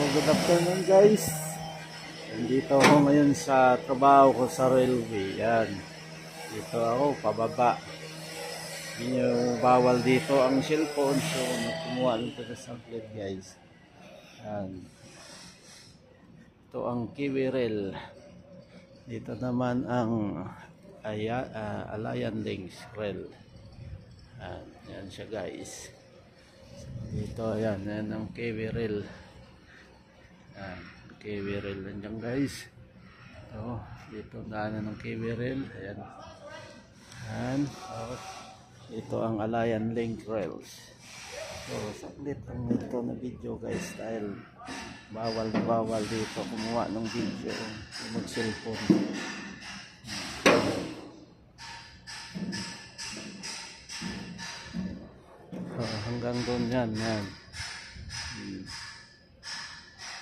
good afternoon guys. Nandito ako ngayon sa trabaho ko sa railway. Yan. Dito ako, pababa. Hindi nyo bawal dito ang cellphone. So, kumuha nito sa saglit guys. Yan. Ito ang Kiwi Rail. Dito naman ang Alayan Links Rail. Yan. Yan siya guys. Dito, ayan ang Kiwi Rail. Ayan, Kiwi Rail nandiyan guys. Ito, dito daanan ng Kiwi Rail. Ayan. Ayan. Ito ang Alayan Link Rails. So, saglit ang ito na video guys dahil bawal dito kumuha ng video mag cellphone. Hanggang doon yan.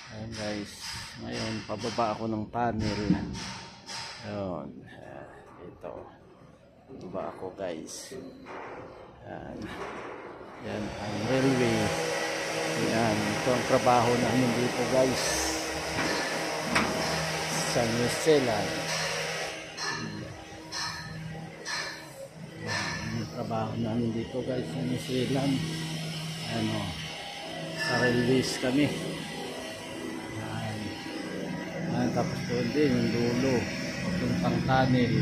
Ayan guys, ngayon pababa ako ng tunnel. Ayan, ito pababa ako guys. Yan ang railway. Yan, ito ang trabaho namin dito guys sa New Zealand. Trabaho namin dito guys sa New Zealand. Ano, sa railways kami. Yan, tapos doon din yung dulo papuntang tunnel.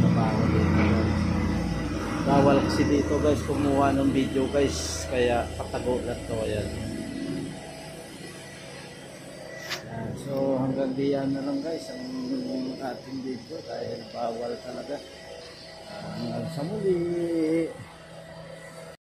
Trabaho dito guys. Bawal kasi dito guys kumuha ng video guys, kaya patagulat to. Ayan. So hanggang diyan na lang guys ang ating video dahil bawal talaga. Hanggang sa muli.